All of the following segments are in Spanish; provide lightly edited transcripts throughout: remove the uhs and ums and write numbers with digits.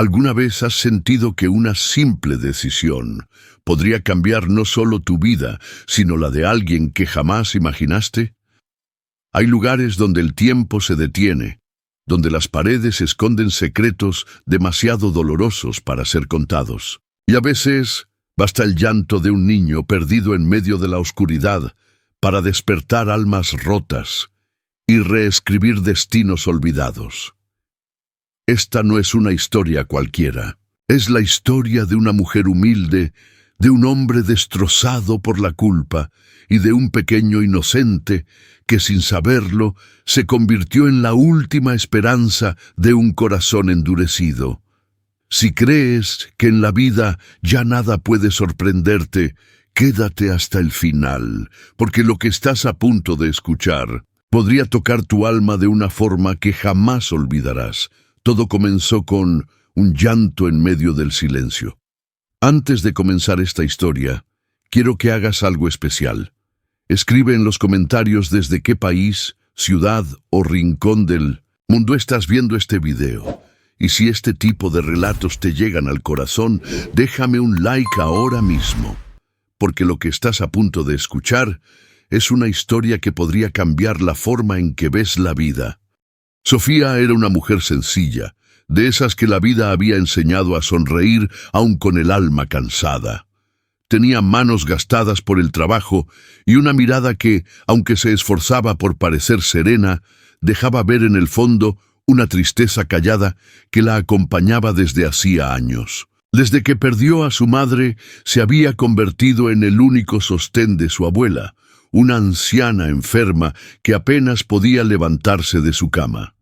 ¿Alguna vez has sentido que una simple decisión podría cambiar no solo tu vida, sino la de alguien que jamás imaginaste? Hay lugares donde el tiempo se detiene, donde las paredes esconden secretos demasiado dolorosos para ser contados. Y a veces basta el llanto de un niño perdido en medio de la oscuridad para despertar almas rotas y reescribir destinos olvidados. Esta no es una historia cualquiera. Es la historia de una mujer humilde, de un hombre destrozado por la culpa y de un pequeño inocente que sin saberlo se convirtió en la última esperanza de un corazón endurecido. Si crees que en la vida ya nada puede sorprenderte, quédate hasta el final, porque lo que estás a punto de escuchar podría tocar tu alma de una forma que jamás olvidarás. Todo comenzó con un llanto en medio del silencio. Antes de comenzar esta historia, quiero que hagas algo especial. Escribe en los comentarios desde qué país, ciudad o rincón del mundo estás viendo este video. Y si este tipo de relatos te llegan al corazón, déjame un like ahora mismo, porque lo que estás a punto de escuchar es una historia que podría cambiar la forma en que ves la vida. Sofía era una mujer sencilla, de esas que la vida había enseñado a sonreír aun con el alma cansada. Tenía manos gastadas por el trabajo y una mirada que, aunque se esforzaba por parecer serena, dejaba ver en el fondo una tristeza callada que la acompañaba desde hacía años. Desde que perdió a su madre, se había convertido en el único sostén de su abuela, una anciana enferma que apenas podía levantarse de su cama.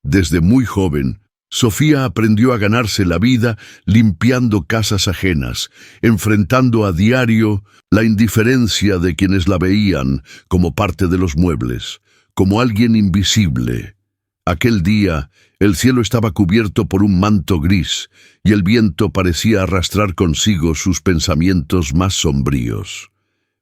Desde muy joven, Sofía aprendió a ganarse la vida limpiando casas ajenas, enfrentando a diario la indiferencia de quienes la veían como parte de los muebles, como alguien invisible. Aquel día, el cielo estaba cubierto por un manto gris y el viento parecía arrastrar consigo sus pensamientos más sombríos.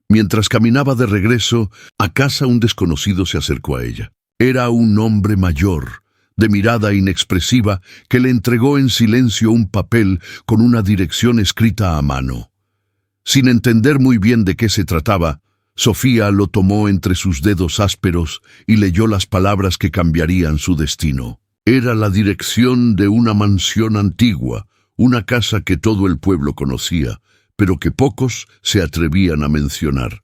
Mientras caminaba de regreso a casa, un desconocido se acercó a ella. Era un hombre mayor, de mirada inexpresiva, que le entregó en silencio un papel con una dirección escrita a mano. Sin entender muy bien de qué se trataba, Sofía lo tomó entre sus dedos ásperos y leyó las palabras que cambiarían su destino. Era la dirección de una mansión antigua, una casa que todo el pueblo conocía, pero que pocos se atrevían a mencionar.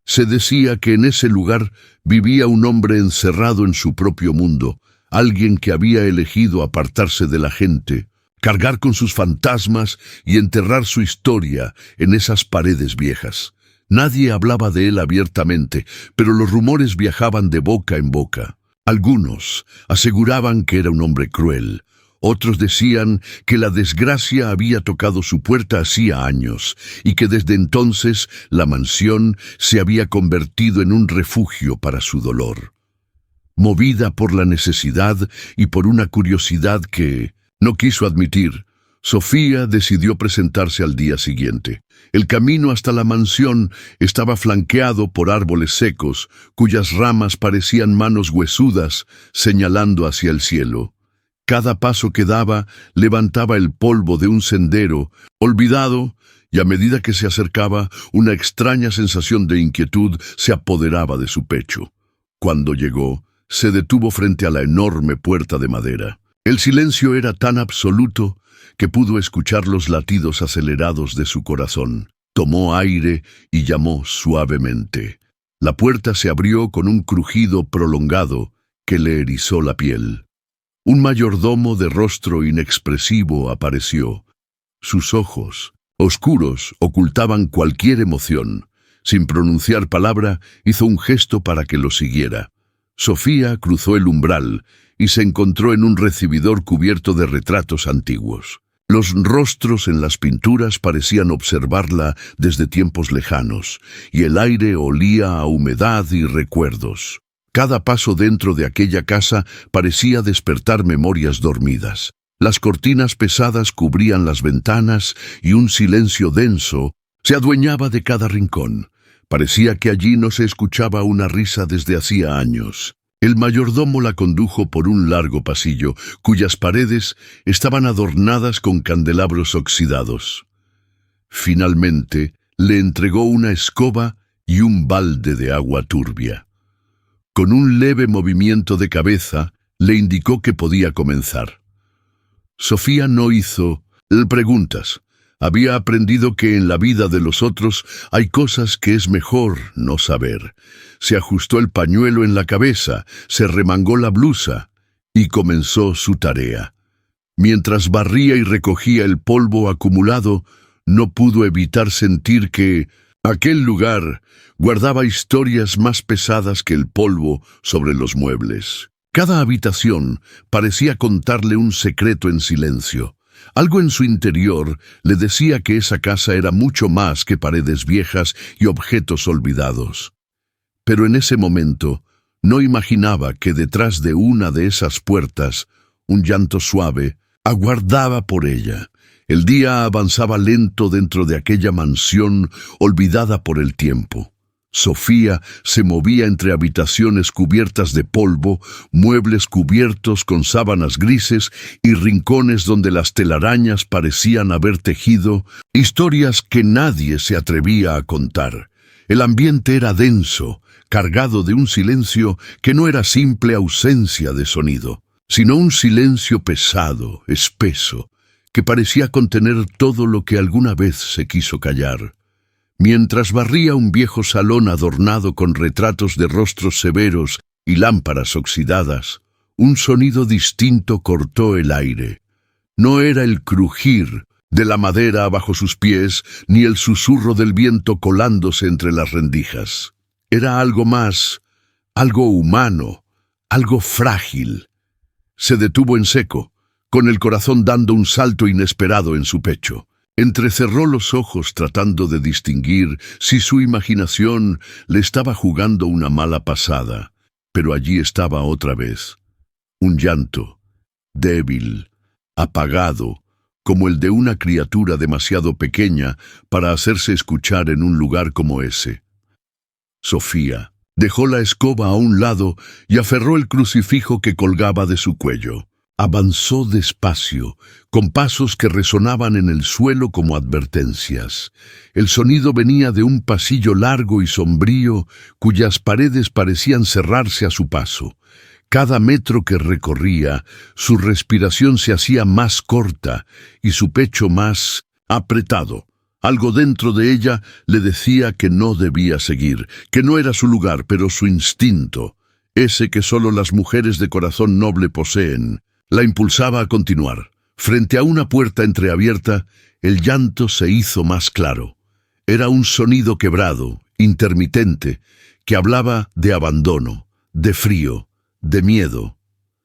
Se decía que en ese lugar vivía un hombre encerrado en su propio mundo, alguien que había elegido apartarse de la gente, cargar con sus fantasmas y enterrar su historia en esas paredes viejas. Nadie hablaba de él abiertamente, pero los rumores viajaban de boca en boca. Algunos aseguraban que era un hombre cruel. Otros decían que la desgracia había tocado su puerta hacía años y que desde entonces la mansión se había convertido en un refugio para su dolor. Movida por la necesidad y por una curiosidad que no quiso admitir, Sofía decidió presentarse al día siguiente. El camino hasta la mansión estaba flanqueado por árboles secos, cuyas ramas parecían manos huesudas señalando hacia el cielo. Cada paso que daba levantaba el polvo de un sendero olvidado, y a medida que se acercaba, una extraña sensación de inquietud se apoderaba de su pecho. Cuando llegó, se detuvo frente a la enorme puerta de madera. El silencio era tan absoluto que pudo escuchar los latidos acelerados de su corazón. Tomó aire y llamó suavemente. La puerta se abrió con un crujido prolongado que le erizó la piel. Un mayordomo de rostro inexpresivo apareció. Sus ojos, oscuros, ocultaban cualquier emoción. Sin pronunciar palabra, hizo un gesto para que lo siguiera. Sofía cruzó el umbral y se encontró en un recibidor cubierto de retratos antiguos. Los rostros en las pinturas parecían observarla desde tiempos lejanos, y el aire olía a humedad y recuerdos. Cada paso dentro de aquella casa parecía despertar memorias dormidas. Las cortinas pesadas cubrían las ventanas y un silencio denso se adueñaba de cada rincón. Parecía que allí no se escuchaba una risa desde hacía años. El mayordomo la condujo por un largo pasillo, cuyas paredes estaban adornadas con candelabros oxidados. Finalmente, le entregó una escoba y un balde de agua turbia. Con un leve movimiento de cabeza, le indicó que podía comenzar. Sofía no hizo preguntas. Había aprendido que en la vida de los otros hay cosas que es mejor no saber. Se ajustó el pañuelo en la cabeza, se remangó la blusa y comenzó su tarea. Mientras barría y recogía el polvo acumulado, no pudo evitar sentir que aquel lugar guardaba historias más pesadas que el polvo sobre los muebles. Cada habitación parecía contarle un secreto en silencio. Algo en su interior le decía que esa casa era mucho más que paredes viejas y objetos olvidados. Pero en ese momento no imaginaba que detrás de una de esas puertas, un llanto suave aguardaba por ella. El día avanzaba lento dentro de aquella mansión olvidada por el tiempo. Sofía se movía entre habitaciones cubiertas de polvo, muebles cubiertos con sábanas grises y rincones donde las telarañas parecían haber tejido historias que nadie se atrevía a contar. El ambiente era denso, cargado de un silencio que no era simple ausencia de sonido, sino un silencio pesado, espeso, que parecía contener todo lo que alguna vez se quiso callar. Mientras barría un viejo salón adornado con retratos de rostros severos y lámparas oxidadas, un sonido distinto cortó el aire. No era el crujir de la madera bajo sus pies, ni el susurro del viento colándose entre las rendijas. Era algo más, algo humano, algo frágil. Se detuvo en seco, con el corazón dando un salto inesperado en su pecho. Entrecerró los ojos tratando de distinguir si su imaginación le estaba jugando una mala pasada, pero allí estaba otra vez. Un llanto, débil, apagado, como el de una criatura demasiado pequeña para hacerse escuchar en un lugar como ese. Sofía dejó la escoba a un lado y aferró el crucifijo que colgaba de su cuello. Avanzó despacio, con pasos que resonaban en el suelo como advertencias. El sonido venía de un pasillo largo y sombrío, cuyas paredes parecían cerrarse a su paso. Cada metro que recorría, su respiración se hacía más corta y su pecho más apretado. Algo dentro de ella le decía que no debía seguir, que no era su lugar, pero su instinto, ese que solo las mujeres de corazón noble poseen, la impulsaba a continuar. Frente a una puerta entreabierta, el llanto se hizo más claro. Era un sonido quebrado, intermitente, que hablaba de abandono, de frío, de miedo.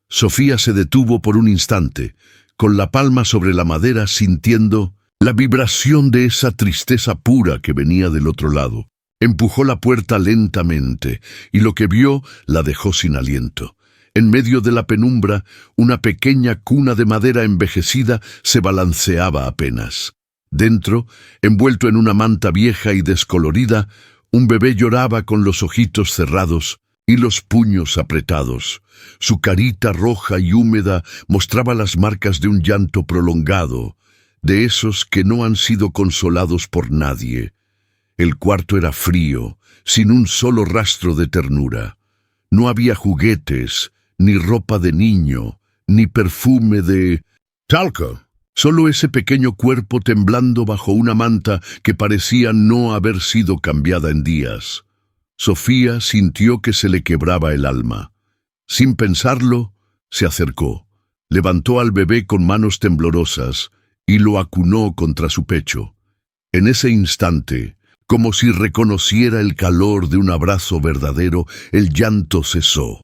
Sofía se detuvo por un instante, con la palma sobre la madera sintiendo la vibración de esa tristeza pura que venía del otro lado. Empujó la puerta lentamente, y lo que vio la dejó sin aliento. En medio de la penumbra, una pequeña cuna de madera envejecida se balanceaba apenas. Dentro, envuelto en una manta vieja y descolorida, un bebé lloraba con los ojitos cerrados y los puños apretados. Su carita roja y húmeda mostraba las marcas de un llanto prolongado, de esos que no han sido consolados por nadie. El cuarto era frío, sin un solo rastro de ternura. No había juguetes, ni ropa de niño, ni perfume de talco. Solo ese pequeño cuerpo temblando bajo una manta que parecía no haber sido cambiada en días. Sofía sintió que se le quebraba el alma. Sin pensarlo, se acercó, levantó al bebé con manos temblorosas y lo acunó contra su pecho. En ese instante, como si reconociera el calor de un abrazo verdadero, el llanto cesó.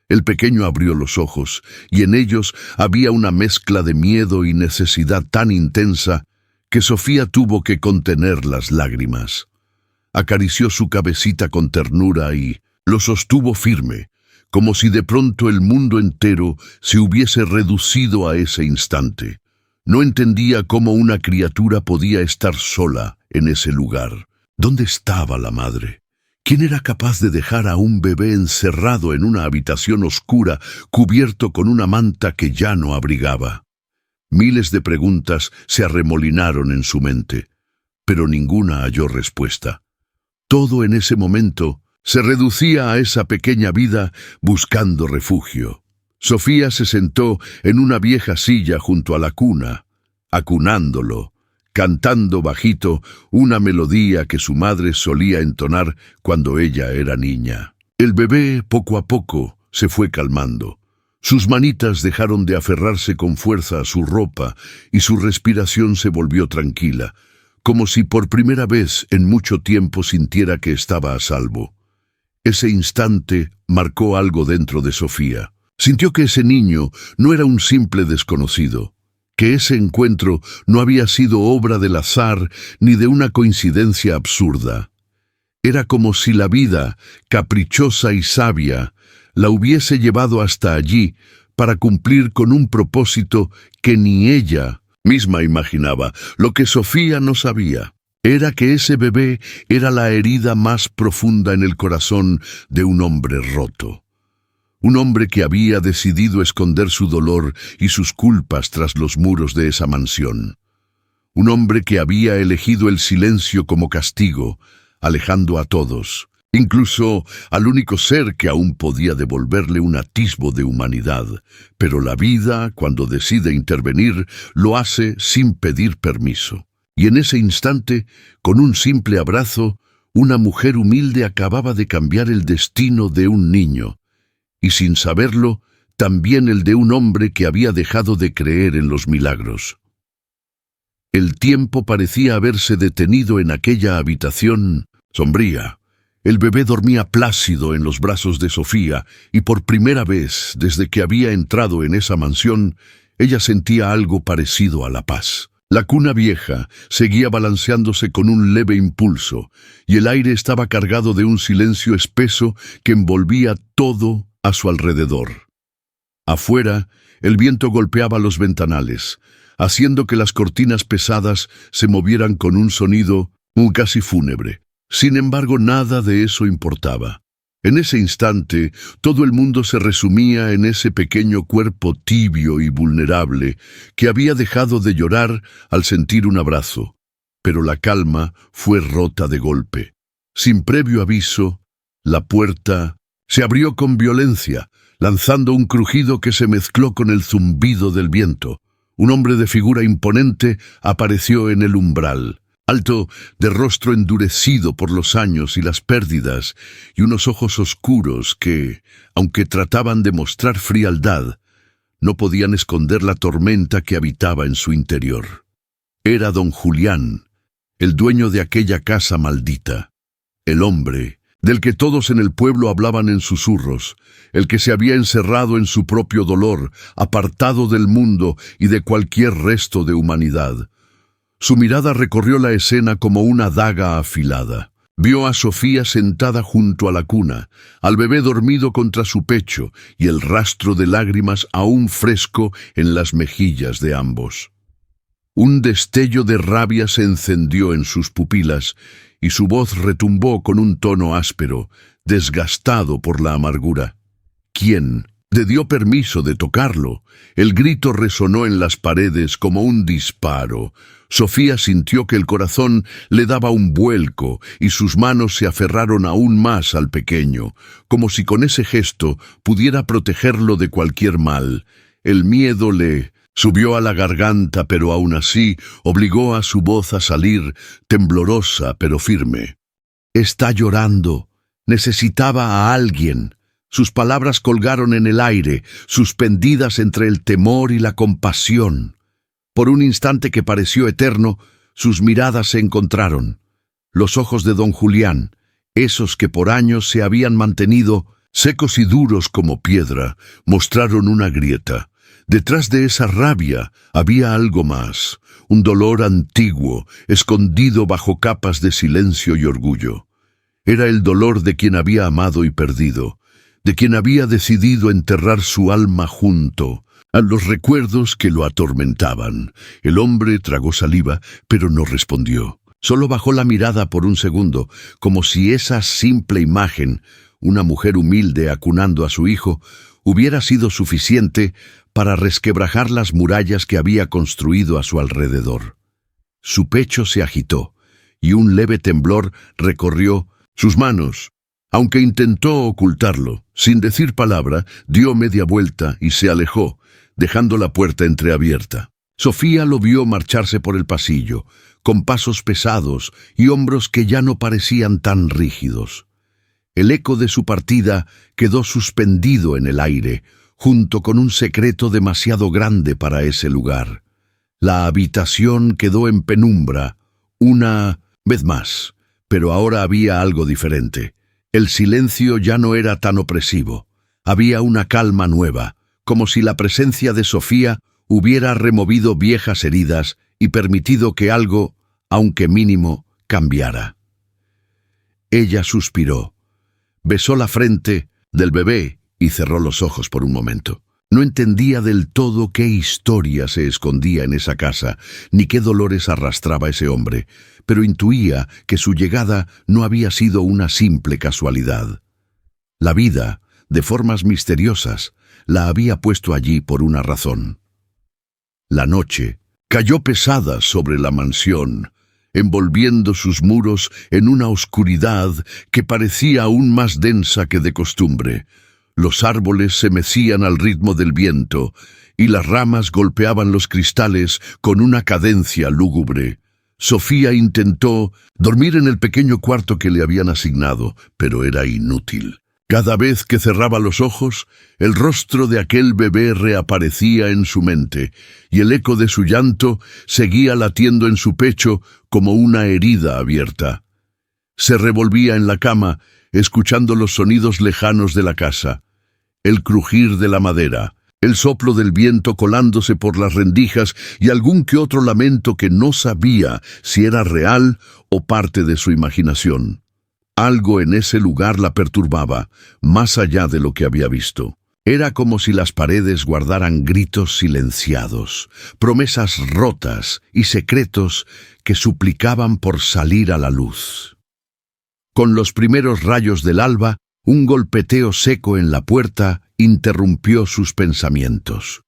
El pequeño abrió los ojos, y en ellos había una mezcla de miedo y necesidad tan intensa que Sofía tuvo que contener las lágrimas. Acarició su cabecita con ternura y lo sostuvo firme, como si de pronto el mundo entero se hubiese reducido a ese instante. No entendía cómo una criatura podía estar sola en ese lugar. ¿Dónde estaba la madre? ¿Quién era capaz de dejar a un bebé encerrado en una habitación oscura, cubierto con una manta que ya no abrigaba? Miles de preguntas se arremolinaron en su mente, pero ninguna halló respuesta. Todo en ese momento se reducía a esa pequeña vida buscando refugio. Sofía se sentó en una vieja silla junto a la cuna, acunándolo, cantando bajito una melodía que su madre solía entonar cuando ella era niña. El bebé, poco a poco, se fue calmando. Sus manitas dejaron de aferrarse con fuerza a su ropa y su respiración se volvió tranquila, como si por primera vez en mucho tiempo sintiera que estaba a salvo. Ese instante marcó algo dentro de Sofía. Sintió que ese niño no era un simple desconocido, que ese encuentro no había sido obra del azar ni de una coincidencia absurda. Era como si la vida, caprichosa y sabia, la hubiese llevado hasta allí para cumplir con un propósito que ni ella misma imaginaba. Lo que Sofía no sabía era que ese bebé era la herida más profunda en el corazón de un hombre roto. Un hombre que había decidido esconder su dolor y sus culpas tras los muros de esa mansión. Un hombre que había elegido el silencio como castigo, alejando a todos, incluso al único ser que aún podía devolverle un atisbo de humanidad. Pero la vida, cuando decide intervenir, lo hace sin pedir permiso. Y en ese instante, con un simple abrazo, una mujer humilde acababa de cambiar el destino de un niño, y sin saberlo, también el de un hombre que había dejado de creer en los milagros. El tiempo parecía haberse detenido en aquella habitación sombría. El bebé dormía plácido en los brazos de Sofía, y por primera vez, desde que había entrado en esa mansión, ella sentía algo parecido a la paz. La cuna vieja seguía balanceándose con un leve impulso, y el aire estaba cargado de un silencio espeso que envolvía todo a su alrededor. Afuera, el viento golpeaba los ventanales, haciendo que las cortinas pesadas se movieran con un sonido casi fúnebre. Sin embargo, nada de eso importaba. En ese instante, todo el mundo se resumía en ese pequeño cuerpo tibio y vulnerable que había dejado de llorar al sentir un abrazo. Pero la calma fue rota de golpe. Sin previo aviso, la puerta se abrió con violencia, lanzando un crujido que se mezcló con el zumbido del viento. Un hombre de figura imponente apareció en el umbral, alto, de rostro endurecido por los años y las pérdidas, y unos ojos oscuros que, aunque trataban de mostrar frialdad, no podían esconder la tormenta que habitaba en su interior. Era don Julián, el dueño de aquella casa maldita, el hombre del que todos en el pueblo hablaban en susurros, el que se había encerrado en su propio dolor, apartado del mundo y de cualquier resto de humanidad. Su mirada recorrió la escena como una daga afilada. Vio a Sofía sentada junto a la cuna, al bebé dormido contra su pecho y el rastro de lágrimas aún fresco en las mejillas de ambos. Un destello de rabia se encendió en sus pupilas y su voz retumbó con un tono áspero, desgastado por la amargura. ¿Quién le dio permiso de tocarlo? El grito resonó en las paredes como un disparo. Sofía sintió que el corazón le daba un vuelco y sus manos se aferraron aún más al pequeño, como si con ese gesto pudiera protegerlo de cualquier mal. El miedo le subió a la garganta, pero aún así obligó a su voz a salir, temblorosa pero firme. «Está llorando. Necesitaba a alguien». Sus palabras colgaron en el aire, suspendidas entre el temor y la compasión. Por un instante que pareció eterno, sus miradas se encontraron. Los ojos de don Julián, esos que por años se habían mantenido secos y duros como piedra, mostraron una grieta. Detrás de esa rabia había algo más, un dolor antiguo, escondido bajo capas de silencio y orgullo. Era el dolor de quien había amado y perdido, de quien había decidido enterrar su alma junto a los recuerdos que lo atormentaban. El hombre tragó saliva, pero no respondió. Solo bajó la mirada por un segundo, como si esa simple imagen, una mujer humilde acunando a su hijo, hubiera sido suficiente para resquebrajar las murallas que había construido a su alrededor. Su pecho se agitó, y un leve temblor recorrió sus manos. Aunque intentó ocultarlo, sin decir palabra, dio media vuelta y se alejó, dejando la puerta entreabierta. Sofía lo vio marcharse por el pasillo, con pasos pesados y hombros que ya no parecían tan rígidos. El eco de su partida quedó suspendido en el aire, junto con un secreto demasiado grande para ese lugar. La habitación quedó en penumbra, una vez más, pero ahora había algo diferente. El silencio ya no era tan opresivo. Había una calma nueva, como si la presencia de Sofía hubiera removido viejas heridas y permitido que algo, aunque mínimo, cambiara. Ella suspiró, besó la frente del bebé y cerró los ojos por un momento. No entendía del todo qué historia se escondía en esa casa, ni qué dolores arrastraba ese hombre, pero intuía que su llegada no había sido una simple casualidad. La vida, de formas misteriosas, la había puesto allí por una razón. La noche cayó pesada sobre la mansión, envolviendo sus muros en una oscuridad que parecía aún más densa que de costumbre. Los árboles se mecían al ritmo del viento, y las ramas golpeaban los cristales con una cadencia lúgubre. Sofía intentó dormir en el pequeño cuarto que le habían asignado, pero era inútil. Cada vez que cerraba los ojos, el rostro de aquel bebé reaparecía en su mente, y el eco de su llanto seguía latiendo en su pecho como una herida abierta. Se revolvía en la cama, escuchando los sonidos lejanos de la casa, el crujir de la madera, el soplo del viento colándose por las rendijas y algún que otro lamento que no sabía si era real o parte de su imaginación. Algo en ese lugar la perturbaba, más allá de lo que había visto. Era como si las paredes guardaran gritos silenciados, promesas rotas y secretos que suplicaban por salir a la luz. Con los primeros rayos del alba, un golpeteo seco en la puerta interrumpió sus pensamientos.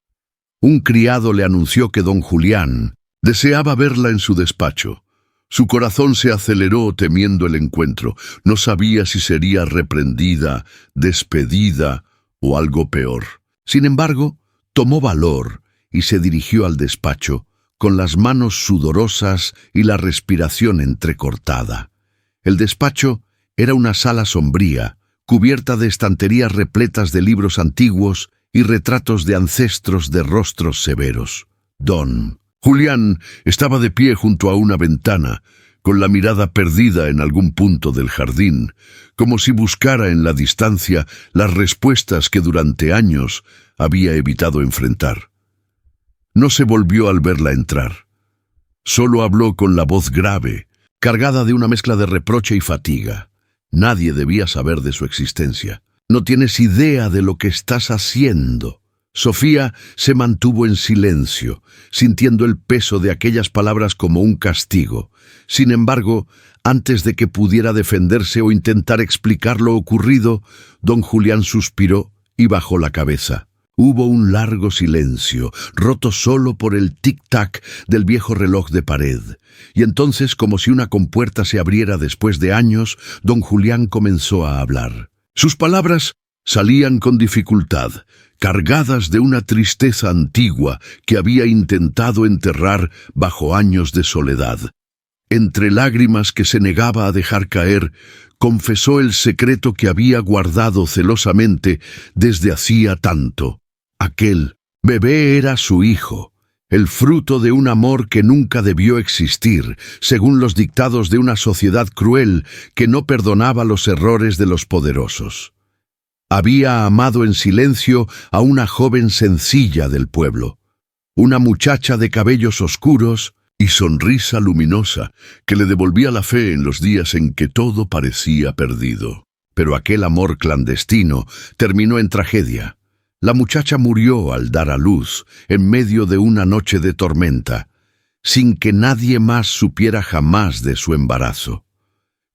Un criado le anunció que don Julián deseaba verla en su despacho. Su corazón se aceleró temiendo el encuentro. No sabía si sería reprendida, despedida o algo peor. Sin embargo, tomó valor y se dirigió al despacho, con las manos sudorosas y la respiración entrecortada. El despacho era una sala sombría, cubierta de estanterías repletas de libros antiguos y retratos de ancestros de rostros severos. Don Julián estaba de pie junto a una ventana, con la mirada perdida en algún punto del jardín, como si buscara en la distancia las respuestas que durante años había evitado enfrentar. No se volvió al verla entrar. Solo habló con la voz grave, cargada de una mezcla de reproche y fatiga. Nadie debía saber de su existencia. «No tienes idea de lo que estás haciendo». Sofía se mantuvo en silencio, sintiendo el peso de aquellas palabras como un castigo. Sin embargo, antes de que pudiera defenderse o intentar explicar lo ocurrido, don Julián suspiró y bajó la cabeza. Hubo un largo silencio, roto solo por el tic-tac del viejo reloj de pared. Y entonces, como si una compuerta se abriera después de años, don Julián comenzó a hablar. Sus palabras salían con dificultad, cargadas de una tristeza antigua que había intentado enterrar bajo años de soledad. Entre lágrimas que se negaba a dejar caer, confesó el secreto que había guardado celosamente desde hacía tanto. Aquel bebé era su hijo, el fruto de un amor que nunca debió existir, según los dictados de una sociedad cruel que no perdonaba los errores de los poderosos. Había amado en silencio a una joven sencilla del pueblo, una muchacha de cabellos oscuros y sonrisa luminosa que le devolvía la fe en los días en que todo parecía perdido. Pero aquel amor clandestino terminó en tragedia. La muchacha murió al dar a luz, en medio de una noche de tormenta. sin que nadie más supiera jamás de su embarazo.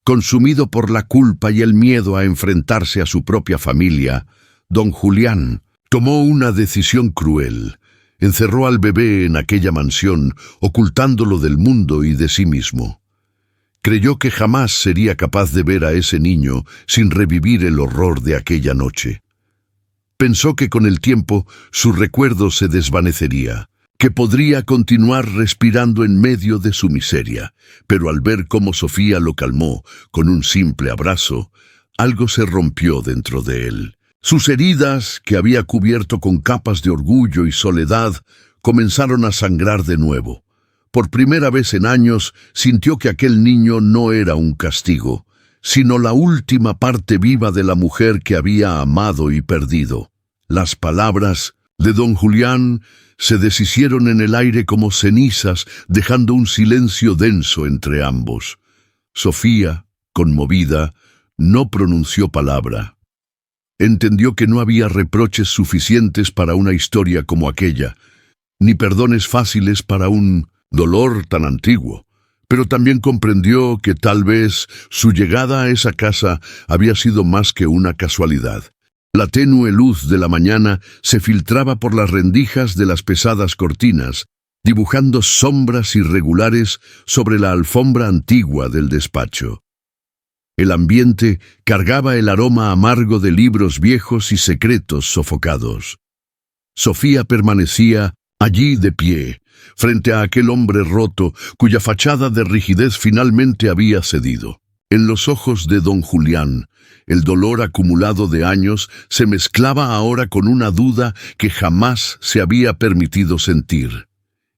Consumido por la culpa y el miedo a enfrentarse a su propia familia, don Julián tomó una decisión cruel. Encerró al bebé en aquella mansión, ocultándolo del mundo y de sí mismo. Creyó que jamás sería capaz de ver a ese niño sin revivir el horror de aquella noche. Pensó que con el tiempo su recuerdo se desvanecería, que podría continuar respirando en medio de su miseria, pero al ver cómo Sofía lo calmó con un simple abrazo, algo se rompió dentro de él. Sus heridas, que había cubierto con capas de orgullo y soledad, comenzaron a sangrar de nuevo. Por primera vez en años sintió que aquel niño no era un castigo, sino la última parte viva de la mujer que había amado y perdido. Las palabras de don Julián se deshicieron en el aire como cenizas, dejando un silencio denso entre ambos. Sofía, conmovida, no pronunció palabra. Entendió que no había reproches suficientes para una historia como aquella, ni perdones fáciles para un dolor tan antiguo, pero también comprendió que tal vez su llegada a esa casa había sido más que una casualidad. La tenue luz de la mañana se filtraba por las rendijas de las pesadas cortinas, dibujando sombras irregulares sobre la alfombra antigua del despacho. El ambiente cargaba el aroma amargo de libros viejos y secretos sofocados. Sofía permanecía allí de pie, frente a aquel hombre roto, cuya fachada de rigidez finalmente había cedido. En los ojos de don Julián, el dolor acumulado de años se mezclaba ahora con una duda que jamás se había permitido sentir.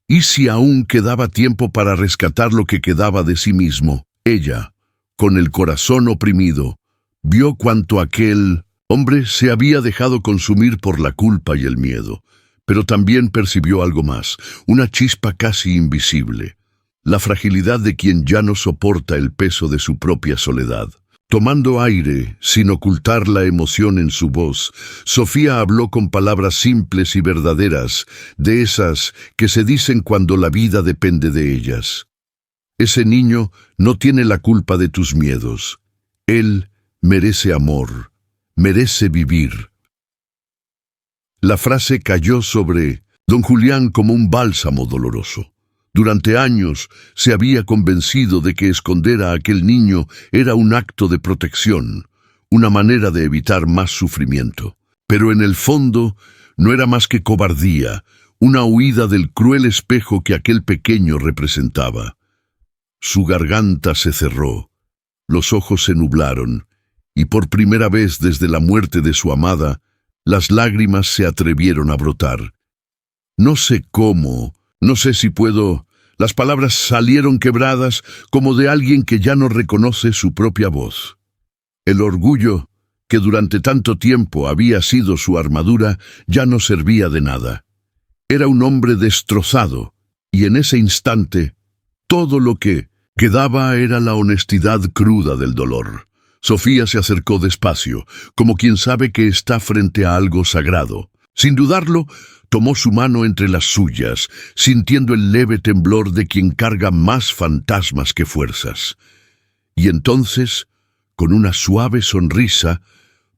¿Y si aún quedaba tiempo para rescatar lo que quedaba de sí mismo? Ella, con el corazón oprimido, vio cuánto aquel hombre se había dejado consumir por la culpa y el miedo, pero también percibió algo más, una chispa casi invisible, la fragilidad de quien ya no soporta el peso de su propia soledad. Tomando aire, sin ocultar la emoción en su voz, Sofía habló con palabras simples y verdaderas, de esas que se dicen cuando la vida depende de ellas. Ese niño no tiene la culpa de tus miedos. Él merece amor, merece vivir. La frase cayó sobre don Julián como un bálsamo doloroso. Durante años se había convencido de que esconder a aquel niño era un acto de protección, una manera de evitar más sufrimiento. Pero en el fondo no era más que cobardía, una huida del cruel espejo que aquel pequeño representaba. Su garganta se cerró, los ojos se nublaron, y por primera vez desde la muerte de su amada, las lágrimas se atrevieron a brotar. No sé cómo, no sé si puedo. Las palabras salieron quebradas como de alguien que ya no reconoce su propia voz. El orgullo, que durante tanto tiempo había sido su armadura, ya no servía de nada. Era un hombre destrozado, y en ese instante, todo lo que quedaba era la honestidad cruda del dolor. Sofía se acercó despacio, como quien sabe que está frente a algo sagrado. Sin dudarlo, tomó su mano entre las suyas, sintiendo el leve temblor de quien carga más fantasmas que fuerzas. Y entonces, con una suave sonrisa,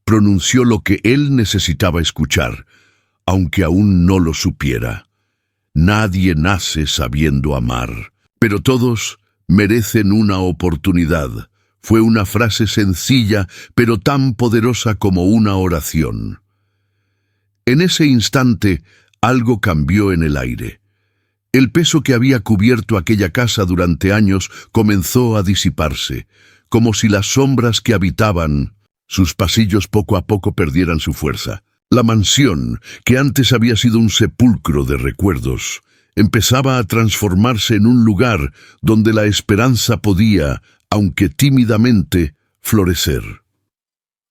pronunció lo que él necesitaba escuchar, aunque aún no lo supiera. Nadie nace sabiendo amar, pero todos merecen una oportunidad. Fue una frase sencilla, pero tan poderosa como una oración. En ese instante, algo cambió en el aire. El peso que había cubierto aquella casa durante años comenzó a disiparse, como si las sombras que habitaban sus pasillos poco a poco perdieran su fuerza. La mansión, que antes había sido un sepulcro de recuerdos, empezaba a transformarse en un lugar donde la esperanza podía, aunque tímidamente, florecer.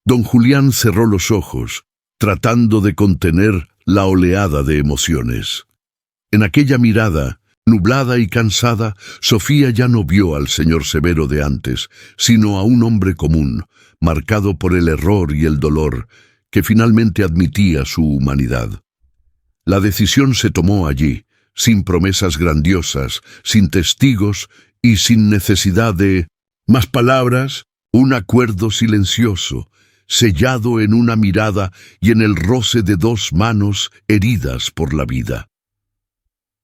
Don Julián cerró los ojos, tratando de contener la oleada de emociones. En aquella mirada, nublada y cansada, Sofía ya no vio al señor severo de antes, sino a un hombre común, marcado por el error y el dolor, que finalmente admitía su humanidad. La decisión se tomó allí, sin promesas grandiosas, sin testigos y sin necesidad de más palabras, un acuerdo silencioso, sellado en una mirada y en el roce de dos manos heridas por la vida.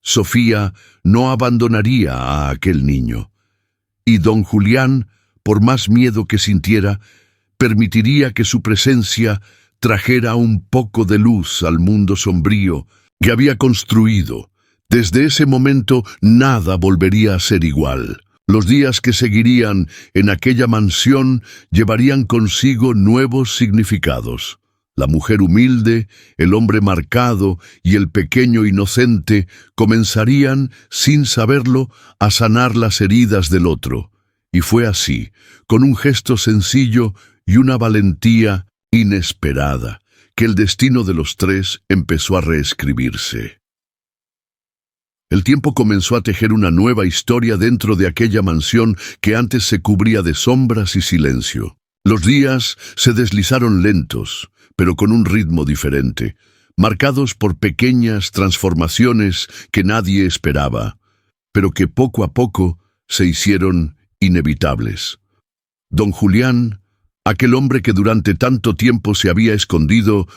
Sofía no abandonaría a aquel niño, y don Julián, por más miedo que sintiera, permitiría que su presencia trajera un poco de luz al mundo sombrío que había construido. Desde ese momento nada volvería a ser igual. Los días que seguirían en aquella mansión llevarían consigo nuevos significados. La mujer humilde, el hombre marcado y el pequeño inocente comenzarían, sin saberlo, a sanar las heridas del otro. Y fue así, con un gesto sencillo y una valentía inesperada, que el destino de los tres empezó a reescribirse. El tiempo comenzó a tejer una nueva historia dentro de aquella mansión que antes se cubría de sombras y silencio. Los días se deslizaron lentos, pero con un ritmo diferente, marcados por pequeñas transformaciones que nadie esperaba, pero que poco a poco se hicieron inevitables. Don Julián, aquel hombre que durante tanto tiempo se había escondido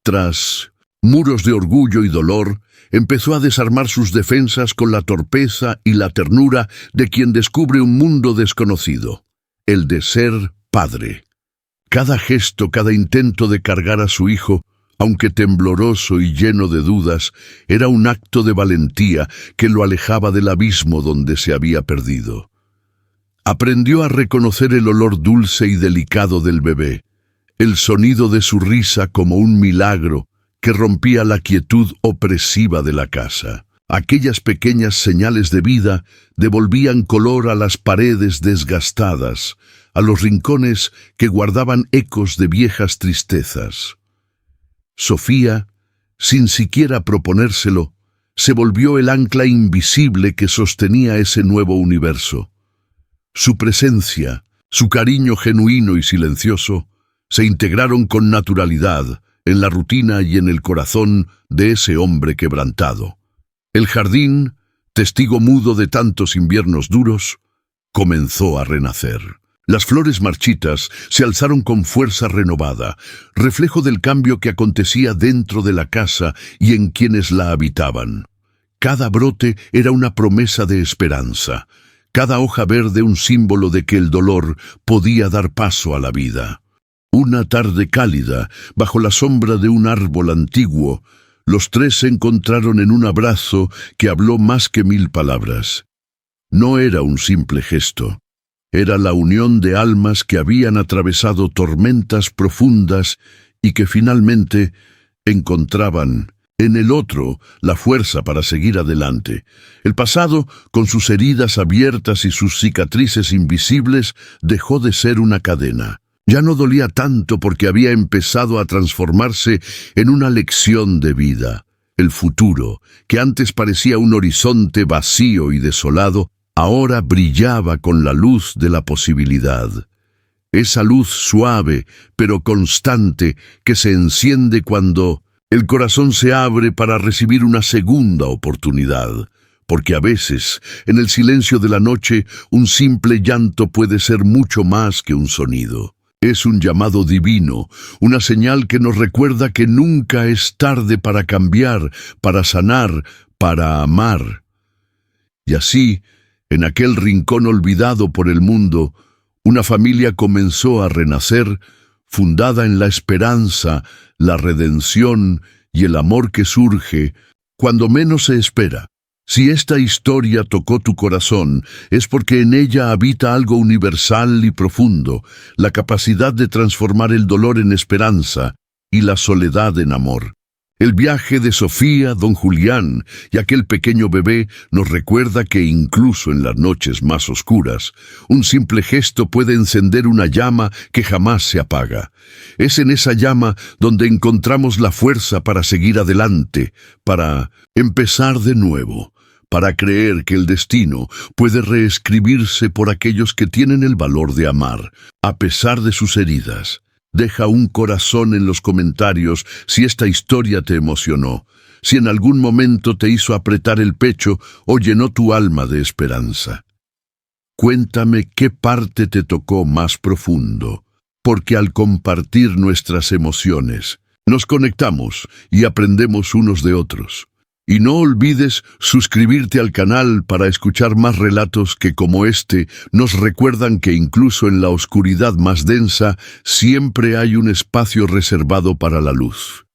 tras muros de orgullo y dolor, empezó a desarmar sus defensas con la torpeza y la ternura de quien descubre un mundo desconocido, el de ser padre. Cada gesto, cada intento de cargar a su hijo, aunque tembloroso y lleno de dudas, era un acto de valentía que lo alejaba del abismo donde se había perdido. Aprendió a reconocer el olor dulce y delicado del bebé, el sonido de su risa como un milagro que rompía la quietud opresiva de la casa. Aquellas pequeñas señales de vida devolvían color a las paredes desgastadas, a los rincones que guardaban ecos de viejas tristezas. Sofía, sin siquiera proponérselo, se volvió el ancla invisible que sostenía ese nuevo universo. Su presencia, su cariño genuino y silencioso, se integraron con naturalidad en la rutina y en el corazón de ese hombre quebrantado. El jardín, testigo mudo de tantos inviernos duros, comenzó a renacer. Las flores marchitas se alzaron con fuerza renovada, reflejo del cambio que acontecía dentro de la casa y en quienes la habitaban. Cada brote era una promesa de esperanza, cada hoja verde un símbolo de que el dolor podía dar paso a la vida. Una tarde cálida, bajo la sombra de un árbol antiguo, los tres se encontraron en un abrazo que habló más que 1000 palabras. No era un simple gesto. Era la unión de almas que habían atravesado tormentas profundas y que finalmente encontraban en el otro la fuerza para seguir adelante. El pasado, con sus heridas abiertas y sus cicatrices invisibles, dejó de ser una cadena. Ya no dolía tanto porque había empezado a transformarse en una lección de vida. El futuro, que antes parecía un horizonte vacío y desolado, ahora brillaba con la luz de la posibilidad. Esa luz suave, pero constante, que se enciende cuando el corazón se abre para recibir una segunda oportunidad. Porque a veces, en el silencio de la noche, un simple llanto puede ser mucho más que un sonido. Es un llamado divino, una señal que nos recuerda que nunca es tarde para cambiar, para sanar, para amar. Y así, en aquel rincón olvidado por el mundo, una familia comenzó a renacer, fundada en la esperanza, la redención y el amor que surge cuando menos se espera. Si esta historia tocó tu corazón, es porque en ella habita algo universal y profundo, la capacidad de transformar el dolor en esperanza y la soledad en amor. El viaje de Sofía, don Julián y aquel pequeño bebé nos recuerda que incluso en las noches más oscuras, un simple gesto puede encender una llama que jamás se apaga. Es en esa llama donde encontramos la fuerza para seguir adelante, para empezar de nuevo, para creer que el destino puede reescribirse por aquellos que tienen el valor de amar, a pesar de sus heridas. Deja un corazón en los comentarios si esta historia te emocionó. si en algún momento te hizo apretar el pecho o llenó tu alma de esperanza. Cuéntame qué parte te tocó más profundo, porque al compartir nuestras emociones, nos conectamos y aprendemos unos de otros. Y no olvides suscribirte al canal para escuchar más relatos que, como este, nos recuerdan que incluso en la oscuridad más densa siempre hay un espacio reservado para la luz.